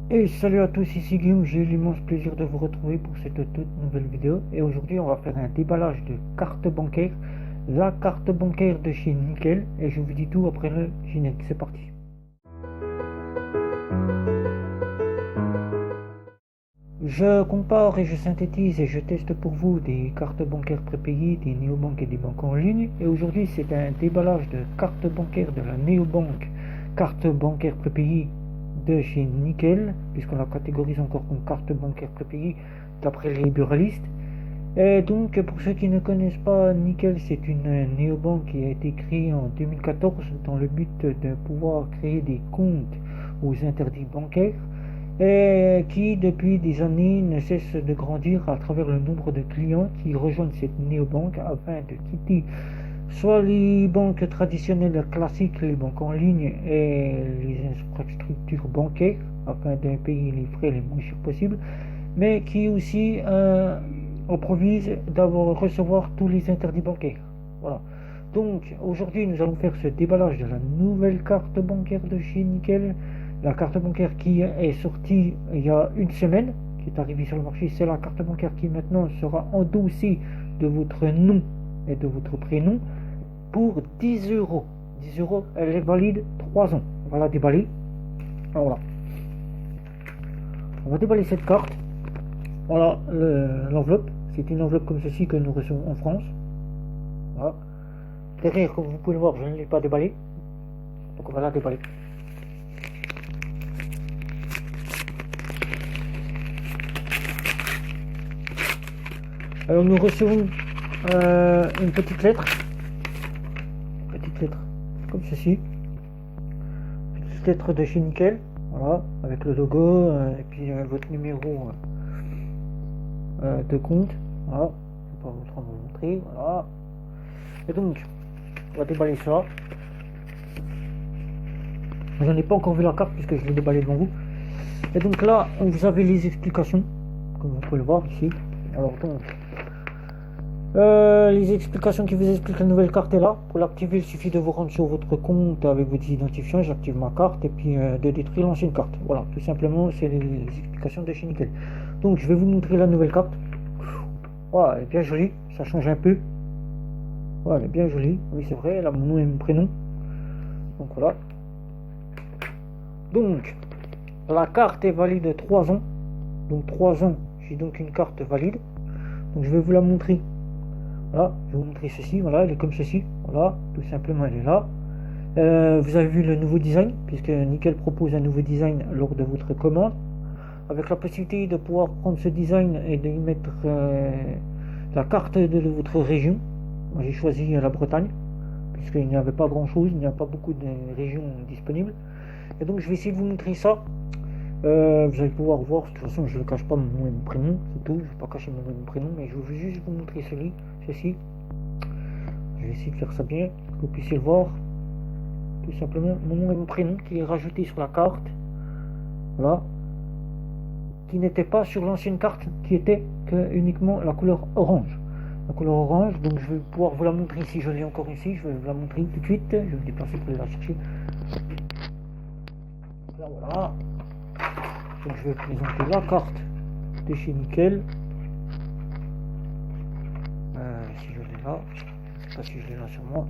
Et salut à tous, ici Guillaume, j'ai l'immense plaisir de vous retrouver pour cette toute nouvelle vidéo. Et aujourd'hui, on va faire un déballage de carte bancaire, la carte bancaire de chez Nickel. Et je vous dis tout après le générique, c'est parti. Je compare et je synthétise et je teste pour vous des cartes bancaires prépayées, des néobanques et des banques en ligne. Et aujourd'hui, c'est un déballage de carte bancaire de la néobanque, carte bancaire prépayée de chez Nickel, puisqu'on la catégorise encore comme carte bancaire prépayée d'après les buralistes. Et donc, pour ceux qui ne connaissent pas, Nickel, c'est une néobanque qui a été créée en 2014 dans le but de pouvoir créer des comptes aux interdits bancaires et qui, depuis des années, ne cesse de grandir à travers le nombre de clients qui rejoignent cette néobanque afin de quitter soit les banques traditionnelles classiques, les banques en ligne et les infrastructures bancaires afin de payer les frais les moins chers possibles, mais qui aussi improvisent d'avoir recevoir tous les interdits bancaires. Voilà. Donc aujourd'hui nous allons faire ce déballage de la nouvelle carte bancaire de chez Nickel, la carte bancaire qui est sortie il y a une semaine, qui est arrivée sur le marché. C'est la carte bancaire qui maintenant sera endossée de votre nom et de votre prénom pour 10 euros. 10 euros, elle est valide 3 ans. On va la déballer. Voilà. On va déballer cette carte. Voilà l'enveloppe. C'est une enveloppe comme ceci que nous recevons en France. Voilà. Derrière, comme vous pouvez le voir, je ne l'ai pas déballée. Donc on va la déballer. Alors nous recevons une petite lettre comme ceci, petite lettre de chez Nickel, voilà, avec le logo et puis votre numéro de compte, voilà, je vais pas vous montrer, voilà. Et donc on va déballer ça. J'en ai pas encore vu la carte puisque je l'ai déballé devant vous. Et donc là vous avez les explications comme vous pouvez le voir ici. Alors donc les explications qui vous expliquent la nouvelle carte est là. Pour l'activer, il suffit de vous rendre sur votre compte avec votre identifiant. J'active ma carte et puis de détruire l'ancienne carte. Voilà, tout simplement, c'est les explications de chez Nickel. Donc, je vais vous montrer la nouvelle carte. Voilà, elle est bien jolie. Ça change un peu. Voilà, elle est bien jolie. Oui, c'est vrai. Elle a mon nom et mon prénom. Donc, voilà. Donc, la carte est valide 3 ans. Donc, 3 ans, j'ai donc une carte valide. Donc, je vais vous la montrer. Voilà, je vais vous montrer ceci, voilà, elle est comme ceci, voilà, tout simplement elle est là. Vous avez vu le nouveau design, puisque Nickel propose un nouveau design lors de votre commande, avec la possibilité de pouvoir prendre ce design et de y mettre la carte de votre région. Moi j'ai choisi la Bretagne, puisqu'il n'y avait pas grand chose, il n'y a pas beaucoup de régions disponibles. Et donc je vais essayer de vous montrer ça. Vous allez pouvoir voir, de toute façon je ne cache pas mon nom et mon prénom, c'est tout, je ne vais pas cacher mon nom et mon prénom, mais je veux juste vous montrer ceci. Je vais essayer de faire ça bien, pour que vous puissiez le voir. Tout simplement mon nom et mon prénom qui est rajouté sur la carte. Voilà. Qui n'était pas sur l'ancienne carte, qui était que uniquement la couleur orange. La couleur orange, donc je vais pouvoir vous la montrer ici, je l'ai encore ici, je vais vous la montrer tout de suite. Je vais me déplacer pour la chercher. Là voilà. Donc je vais présenter la carte de chez Nickel. Si je l'ai là, je ne sais pas si je l'ai là sur moi.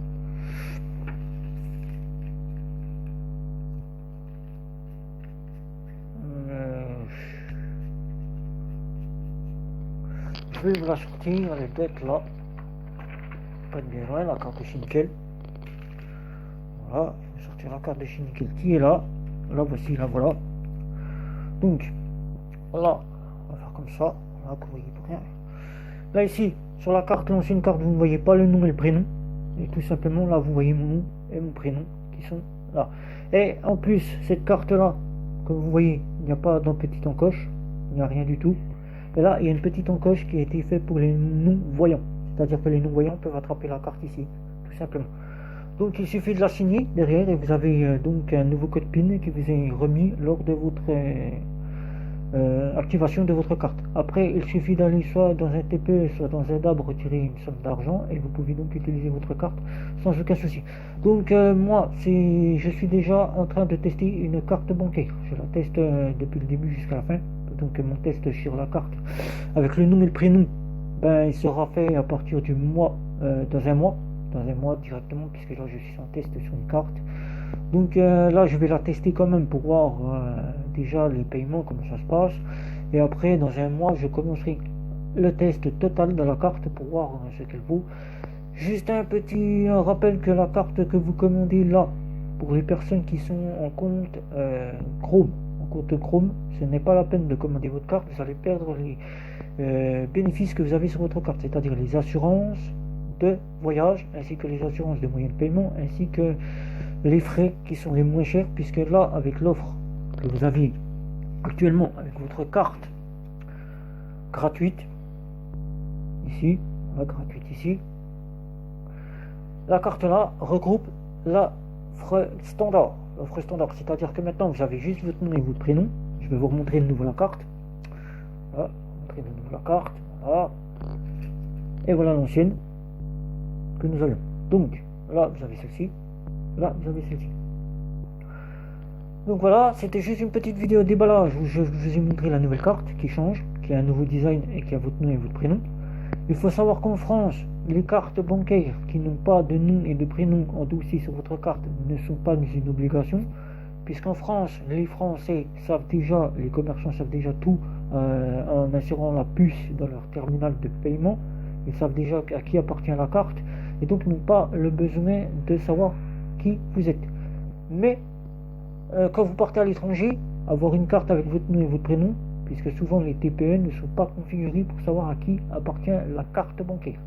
Je vais vous la sortir, elle doit être là. Pas de bien loin, la carte de chez Nickel. Voilà, je vais sortir la carte de chez Nickel qui est là. Là voici, là voilà. Donc, voilà, on va faire comme ça. Voilà, que vous voyez pour rien. Là ici, sur la carte, l'ancienne carte, vous ne voyez pas le nom et le prénom. Et tout simplement, là, vous voyez mon nom et mon prénom qui sont là. Et en plus, cette carte-là, comme vous voyez, il n'y a pas de petite encoche. Il n'y a rien du tout. Et là, il y a une petite encoche qui a été faite pour les non-voyants. C'est-à-dire que les non-voyants peuvent attraper la carte ici, tout simplement. Donc, il suffit de la signer derrière et vous avez donc un nouveau code PIN qui vous est remis lors de votre activation de votre carte. Après, il suffit d'aller soit dans un TPE, soit dans un DAB, retirer une somme d'argent et vous pouvez donc utiliser votre carte sans aucun souci. Donc moi, je suis déjà en train de tester une carte bancaire. Je la teste depuis le début jusqu'à la fin. Donc mon test sur la carte avec le nom et le prénom, il sera fait à partir du mois, dans un mois directement, puisque là je suis en test sur une carte. Donc là je vais la tester quand même pour voir déjà les paiements, comment ça se passe, et après dans un mois je commencerai le test total de la carte pour voir ce qu'elle vaut. Juste un petit rappel que la carte que vous commandez là, pour les personnes qui sont en compte Chrome, ce n'est pas la peine de commander votre carte, vous allez perdre les bénéfices que vous avez sur votre carte, c'est-à-dire les assurances de voyage, ainsi que les assurances de moyens de paiement, ainsi que les frais qui sont les moins chers, puisque là, avec l'offre que vous avez actuellement avec votre carte gratuite, ici, la carte là regroupe l'offre standard, c'est-à-dire que maintenant vous avez juste votre nom et votre prénom. Je vais vous remontrer de nouveau la carte. Voilà. Et voilà l'ancienne que nous avions. Donc là vous avez celle-ci, Donc voilà, c'était juste une petite vidéo déballage où je vous ai montré la nouvelle carte qui change, qui a un nouveau design et qui a votre nom et votre prénom. Il faut savoir qu'en France, les cartes bancaires qui n'ont pas de nom et de prénom endossés sur votre carte ne sont pas une obligation, puisqu'en France, les Français savent déjà, les commerçants savent déjà tout en insérant la puce dans leur terminal de paiement. Ils savent déjà à qui appartient la carte et donc n'ont pas le besoin de savoir qui vous êtes. Mais quand vous partez à l'étranger, avoir une carte avec votre nom et votre prénom, puisque souvent les TPE ne sont pas configurés pour savoir à qui appartient la carte bancaire.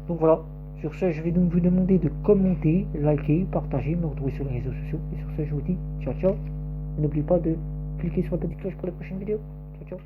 Donc voilà, sur ce je vais donc vous demander de commenter, liker, partager, me retrouver sur les réseaux sociaux. Et sur ce je vous dis ciao ciao, et n'oubliez pas de cliquer sur la petite cloche pour les prochaines vidéos. Ciao ciao.